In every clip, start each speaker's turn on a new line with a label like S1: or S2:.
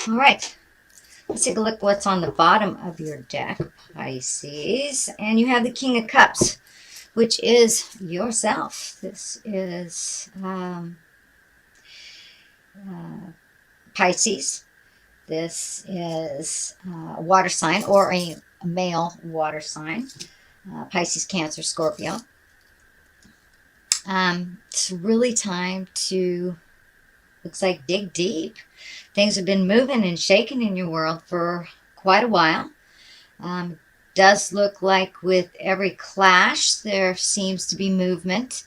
S1: All right. Let's take a look what's on the bottom of your deck, Pisces. And you have the King of Cups, which is yourself. This is Pisces. This is a water sign or a male water sign. Pisces, Cancer, Scorpio. It's really time to, looks like, dig deep. Things have been moving and shaking in your world for quite a while. Does look like with every clash there seems to be movement.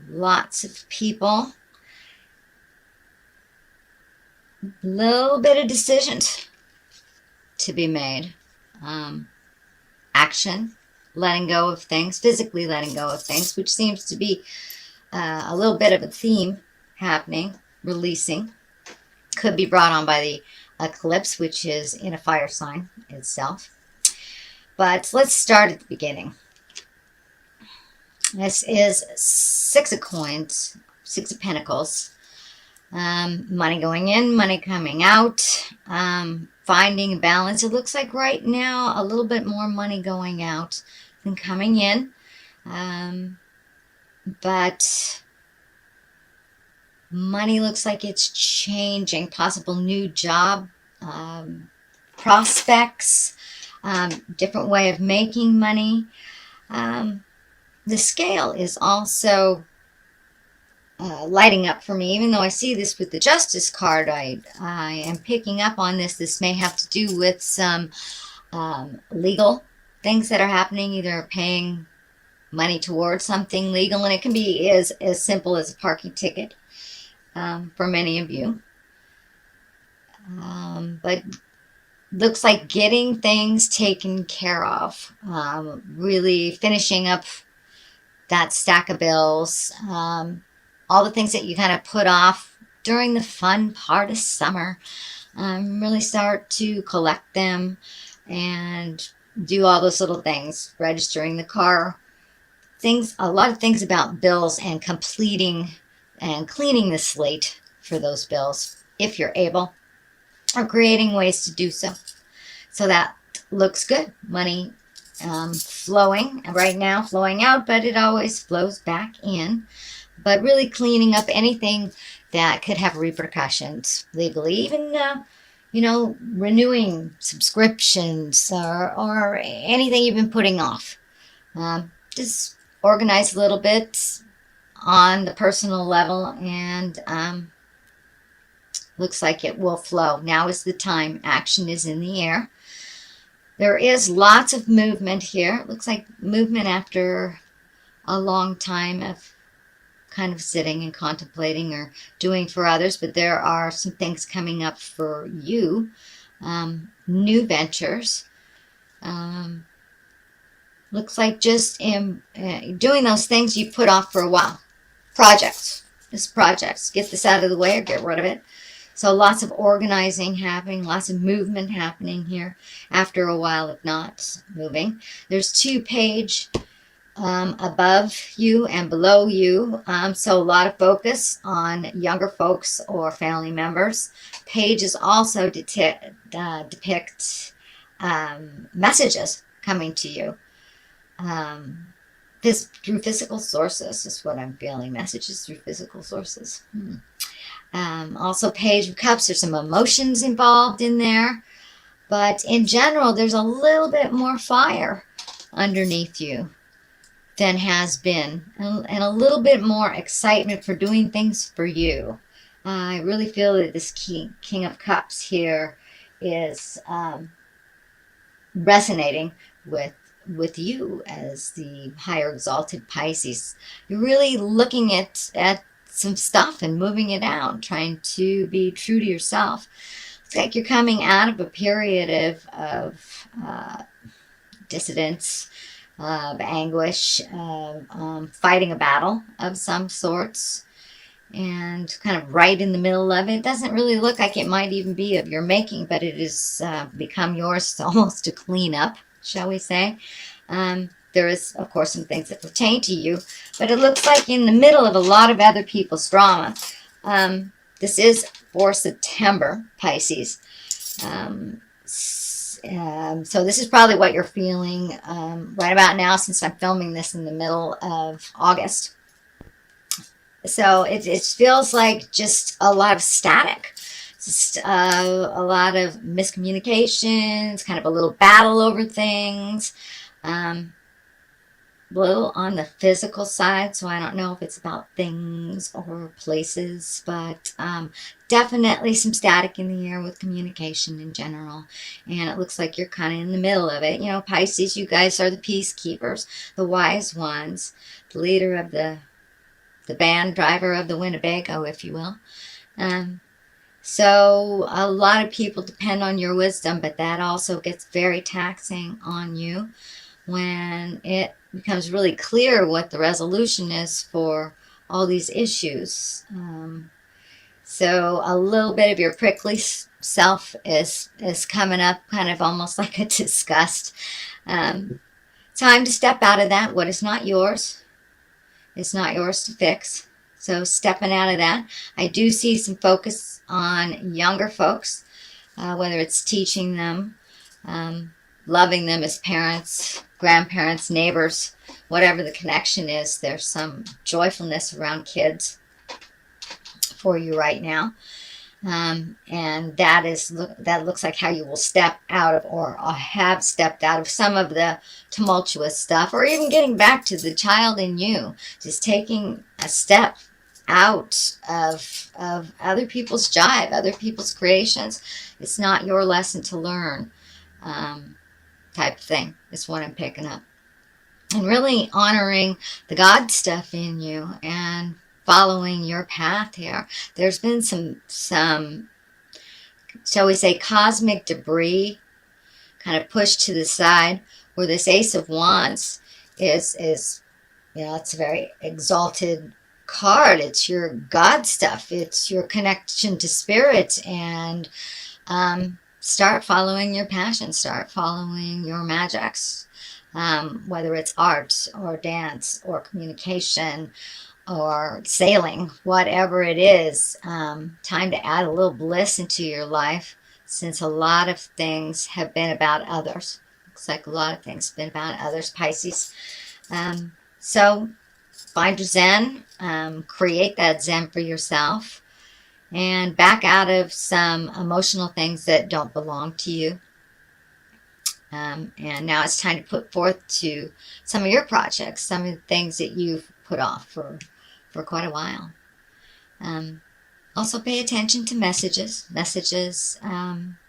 S1: Lots of people. Little bit of decisions to be made. Action, letting go of things, physically letting go of things, which seems to be a little bit of a theme happening, releasing. Could be brought on by the eclipse, which is in a fire sign itself. But let's start at the beginning. This is Six of Coins, Six of Pentacles. Money going in, money coming out, finding a balance. It looks like right now a little bit more money going out than coming in. But money looks like it's changing. Possible new job prospects, different way of making money. The scale is also lighting up for me. Even though I see this with the Justice card, I am picking up on this. This may have to do with some legal things that are happening, either paying money towards something legal, and it can be as simple as a parking ticket for many of you. But looks like getting things taken care of, really finishing up that stack of bills, all the things that you kind of put off during the fun part of summer. Really start to collect them and do all those little things, registering the car, things, a lot of things about bills, and completing and cleaning the slate for those bills if you're able, or creating ways to do so. So that looks good. Money flowing right now, flowing out, but it always flows back in. But really cleaning up anything that could have repercussions legally, even renewing subscriptions or anything you've been putting off. Just organize a little bit on the personal level, and looks like it will flow. Now is the time. Action is in the air. There is lots of movement here. It looks like movement after a long time of kind of sitting and contemplating or doing for others, but there are some things coming up for you. New ventures. Looks like just doing those things you put off for a while. Projects. Just projects. Get this out of the way or get rid of it. So lots of organizing happening, lots of movement happening here after a while of not moving. There's 2 page above you and below you. So a lot of focus on younger folks or family members. Pages also depict messages coming to you. This through physical sources is what I'm feeling. Messages through physical sources. Also Page of Cups. There's some emotions involved in there. But in general, there's a little bit more fire underneath you than has been, and a little bit more excitement for doing things for you. I really feel that this King of Cups here is resonating with you as the higher exalted Pisces. You're really looking at some stuff and moving it out, trying to be true to yourself. It's like you're coming out of a period of dissidence, of anguish, of fighting a battle of some sorts, and kind of right in the middle of it. It doesn't really look like it might even be of your making, but it has become yours almost to clean up, shall we say. There is, of course, some things that pertain to you, but it looks like in the middle of a lot of other people's drama. this is for September, Pisces. So this is probably what you're feeling right about now, since I'm filming this in the middle of August. So it feels like just a lot of static, just a lot of miscommunications, kind of a little battle over things. A little on the physical side, so I don't know if it's about things or places, but definitely some static in the air with communication in general. And it looks like you're kind of in the middle of it. You know, Pisces, you guys are the peacekeepers, the wise ones, the leader of the band, driver of the Winnebago, if you will. So a lot of people depend on your wisdom, but that also gets very taxing on you when it becomes really clear what the resolution is for all these issues. So a little bit of your prickly self is coming up, kind of almost like a disgust. Time to step out of that. What is not yours, it's not yours to fix. So stepping out of that. I do see some focus on younger folks, whether it's teaching them, loving them as parents, grandparents, neighbors, whatever the connection is. There's some joyfulness around kids for you right now. And that looks like how you will step out of, or have stepped out of, some of the tumultuous stuff, or even getting back to the child in you, just taking a step out of other people's jive, other people's creations. It's not your lesson to learn, type of thing is what I'm picking up. And really honoring the God stuff in you and following your path here. There's been some, shall we say, cosmic debris kind of pushed to the side, where this Ace of Wands is, you know, it's a very exalted card. It's your God stuff. It's your connection to spirit, and start following your passion. Start following your magics, whether it's art or dance or communication or sailing, whatever it is. Time to add a little bliss into your life, since a lot of things have been about others. Looks like a lot of things have been about others, Pisces. So find your Zen, create that Zen for yourself, and back out of some emotional things that don't belong to you. And now it's time to put forth to some of your projects, some of the things that you've put off for quite a while. Also pay attention to messages.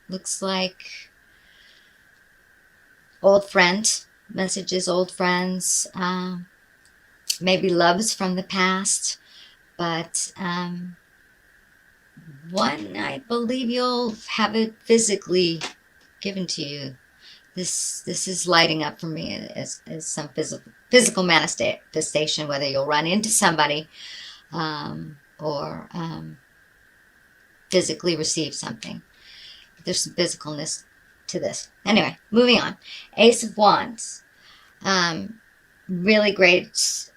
S1: Looks like old friends, old friends, maybe loves from the past, but one, I believe you'll have it physically given to you. This is lighting up for me as some physical manifestation, whether you'll run into somebody or physically receive something. There's some physicalness to this. Anyway, moving on. Ace of Wands. Really great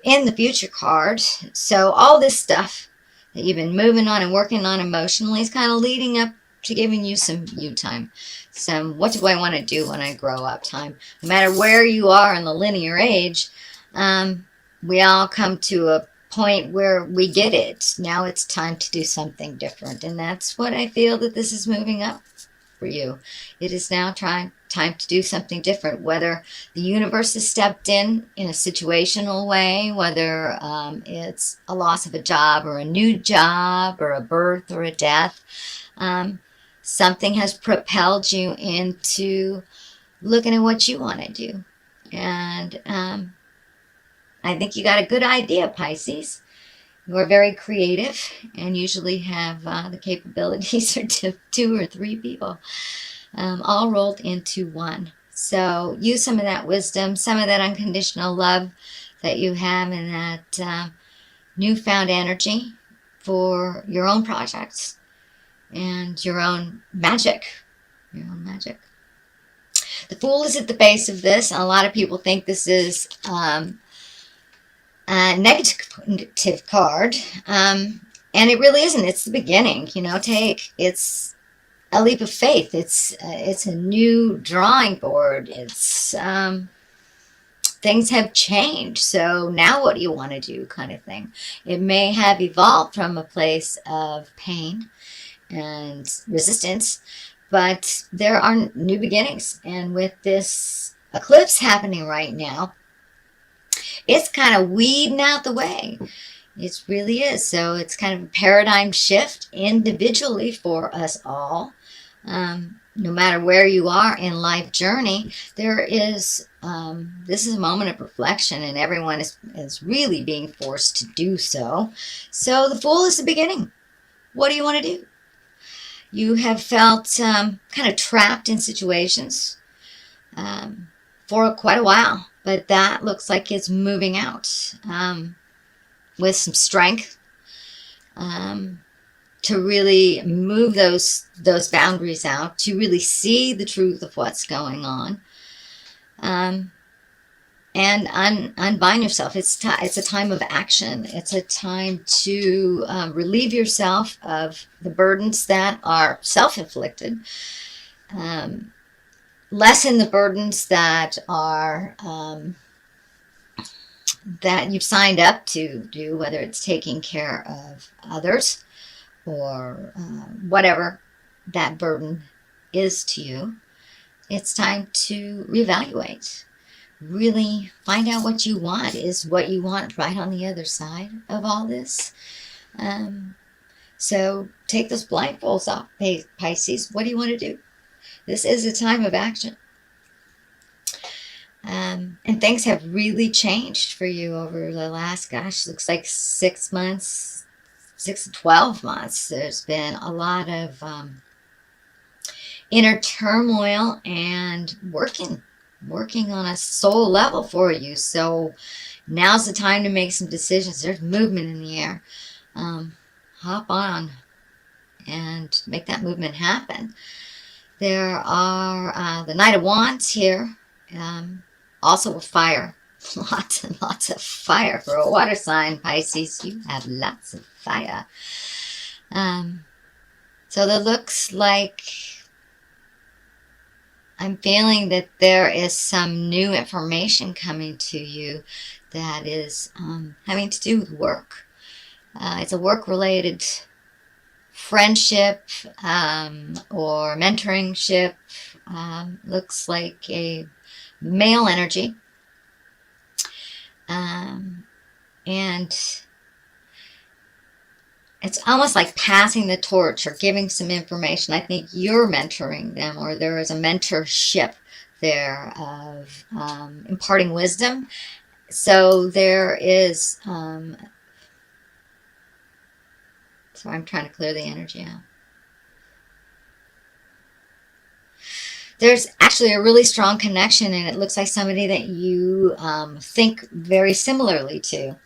S1: in the future card. So all this stuff that you've been moving on and working on emotionally is kind of leading up to giving you some you time. Some what do I want to do when I grow up time. No matter where you are in the linear age, we all come to a point where we get it. Now it's time to do something different. And that's what I feel that this is moving up for you. It is now time to do something different, whether the universe has stepped in a situational way, whether it's a loss of a job or a new job or a birth or a death. Something has propelled you into looking at what you want to do. And I think you got a good idea, Pisces. You are very creative and usually have the capabilities of two or three people all rolled into one. So use some of that wisdom, some of that unconditional love that you have, and that newfound energy for your own projects and your own magic. The Fool is at the base of this. A lot of people think this is a negative card. And it really isn't. It's the beginning, you know, it's a leap of faith. It's a new drawing board. It's, things have changed. So now what do you want to do, kind of thing. It may have evolved from a place of pain and resistance, but there are new beginnings. And with this eclipse happening right now, it's kind of weeding out the way. It really is. So it's kind of a paradigm shift individually for us all. No matter where you are in life journey, there is, this is a moment of reflection, and everyone is really being forced to do so. So the Fool is the beginning. What do you want to do? You have felt kind of trapped in situations for quite a while, but that looks like it's moving out with some strength to really move those boundaries out, to really see the truth of what's going on, and unbind yourself. It's a time of action. It's a time to relieve yourself of the burdens that are self-inflicted, lessen the burdens that are that you've signed up to do, whether it's taking care of others or whatever that burden is to you. It's time to reevaluate. Really find out what you want. Is what you want right on the other side of all this? So take those blindfolds off, Pisces. What do you want to do? This is a time of action. And things have really changed for you over the last, gosh, looks like 6 months, 6 to 12 months. There's been a lot of inner turmoil and working on a soul level for you. So now's the time to make some decisions. There's movement in the air. Hop on and make that movement happen. There are the Knight of Wands here. Also with fire. Lots and lots of fire for a water sign, Pisces. You have lots of fire. So that looks like I'm feeling that there is some new information coming to you that is having to do with work. It's a work-related friendship or mentoringship. Looks like a male energy. And it's almost like passing the torch or giving some information. I think you're mentoring them, or there is a mentorship there of imparting wisdom. So there is, so I'm trying to clear the energy out. There's actually a really strong connection, and it looks like somebody that you think very similarly to,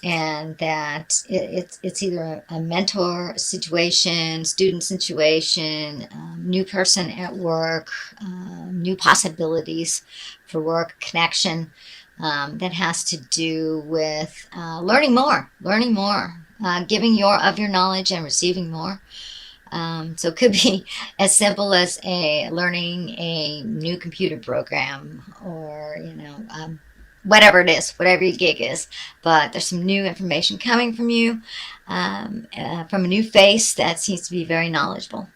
S1: and that it's either a mentor situation, student situation, new person at work, new possibilities for work, connection that has to do with learning more, giving of your knowledge and receiving more. So it could be as simple as learning a new computer program, or, whatever it is, whatever your gig is. But there's some new information coming from you, from a new face that seems to be very knowledgeable.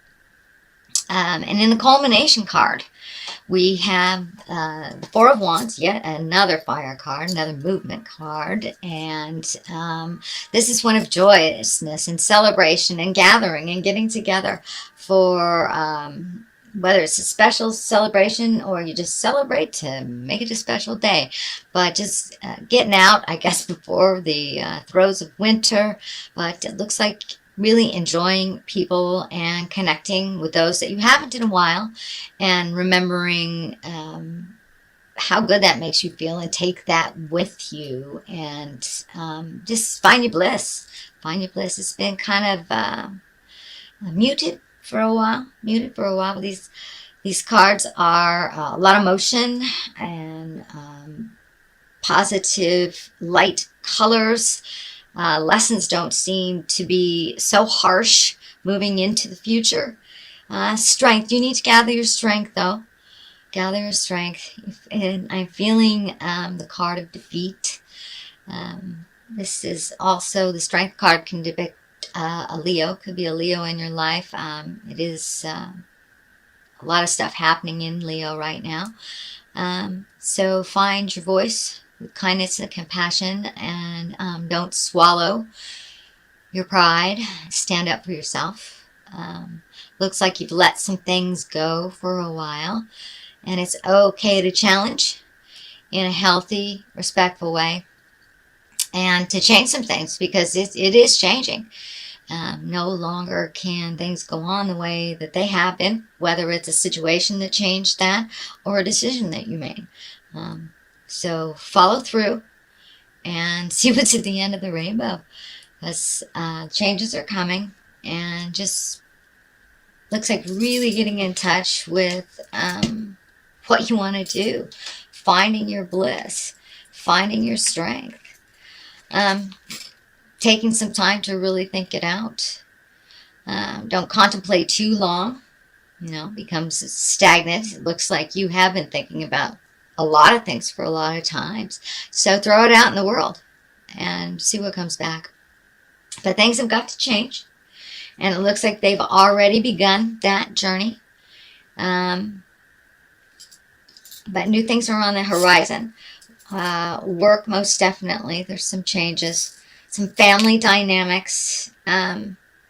S1: And in the culmination card, we have the Four of Wands, yet another fire card, another movement card. And this is one of joyousness and celebration and gathering and getting together for whether it's a special celebration or you just celebrate to make it a special day. But just getting out, I guess, before the throes of winter. But it looks like really enjoying people and connecting with those that you haven't in a while, and remembering how good that makes you feel, and take that with you, and just find your bliss. Find your bliss. It's been kind of muted for a while. These cards are a lot of motion and positive light colors. Lessons don't seem to be so harsh moving into the future. Strength. You need to gather your strength, though. Gather your strength. And I'm feeling the card of defeat. This is also, the strength card can depict a Leo. Could be a Leo in your life. It is a lot of stuff happening in Leo right now. So find your voice with kindness and compassion, and don't swallow your pride. Stand up for yourself. Looks like you've let some things go for a while, and it's okay to challenge in a healthy, respectful way, and to change some things, because it is changing. No longer can things go on the way that they have been, whether it's a situation that changed that or a decision that you made. So follow through and see what's at the end of the rainbow, because changes are coming, and just looks like really getting in touch with what you want to do, finding your bliss, finding your strength, taking some time to really think it out. Don't contemplate too long, becomes stagnant. It looks like you have been thinking about a lot of things for a lot of times. So throw it out in the world and see what comes back. But things have got to change, and it looks like they've already begun that journey. But new things are on the horizon. Work, most definitely. There's some changes, some family dynamics.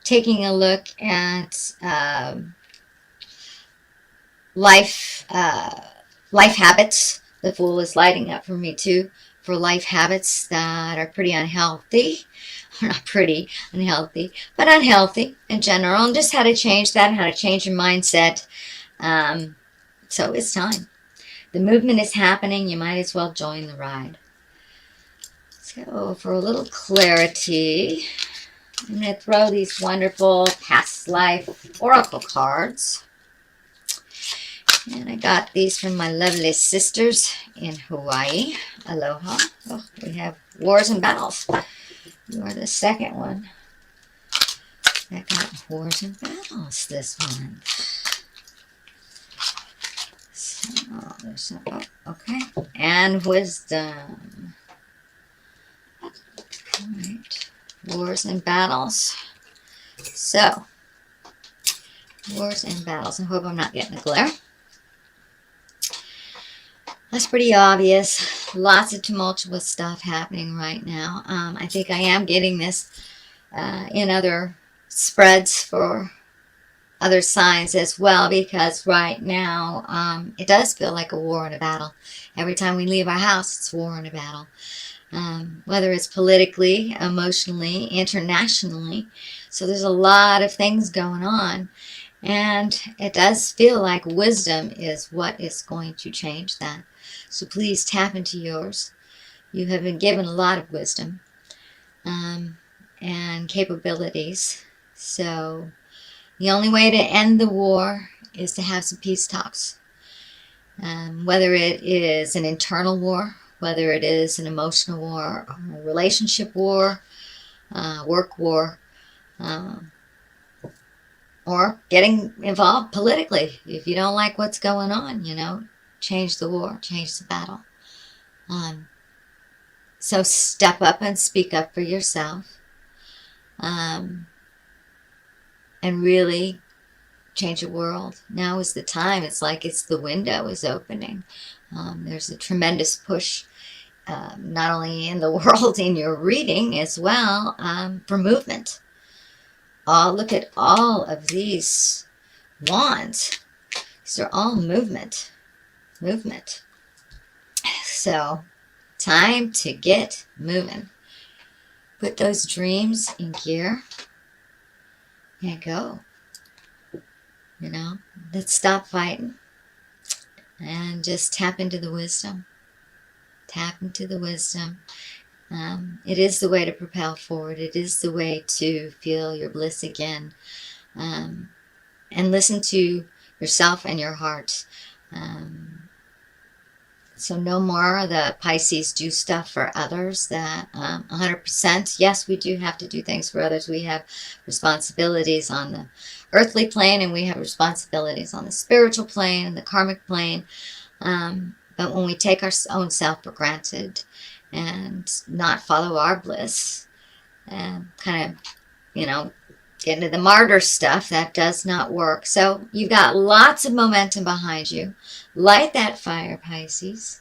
S1: Taking a look at life habits. The Fool is lighting up for me too, for life habits that are pretty unhealthy. Not pretty, unhealthy, but unhealthy in general, and just how to change that, how to change your mindset. So it's time. The movement is happening. You might as well join the ride. So for a little clarity, I'm going to throw these wonderful past life oracle cards. And I got these from my lovely sisters in Hawaii. Aloha. Oh, we have Wars and Battles. You are the second one that got Wars and Battles this one. So, there's some, okay. And Wisdom. Alright. Wars and Battles. So, Wars and Battles. I hope I'm not getting a glare. That's pretty obvious. Lots of tumultuous stuff happening right now. I think I am getting this in other spreads for other signs as well, because right now it does feel like a war and a battle. Every time we leave our house, it's war and a battle. Whether it's politically, emotionally, internationally. So there's a lot of things going on. And it does feel like wisdom is what is going to change that. So please tap into yours. You have been given a lot of wisdom and capabilities. So the only way to end the war is to have some peace talks. Whether it is an internal war, whether it is an emotional war, a relationship war, work war, or getting involved politically. If you don't like what's going on, change the war, change the battle. So step up and speak up for yourself. And really change the world. Now is the time. It's like the window is opening. There's a tremendous push, not only in the world, in your reading as well, for movement. Look at all of these wands. These are all movement. Movement. So, time to get moving. Put those dreams in gear and go. Let's stop fighting and just tap into the wisdom. Tap into the wisdom. It is the way to propel forward. It is the way to feel your bliss again. And listen to yourself and your heart. So no more the Pisces do stuff for others. That 100%. Yes, we do have to do things for others. We have responsibilities on the earthly plane, and we have responsibilities on the spiritual plane and the karmic plane. But when we take our own self for granted and not follow our bliss and kind of, get into the martyr stuff, that does not work. So you've got lots of momentum behind you. Light that fire, Pisces.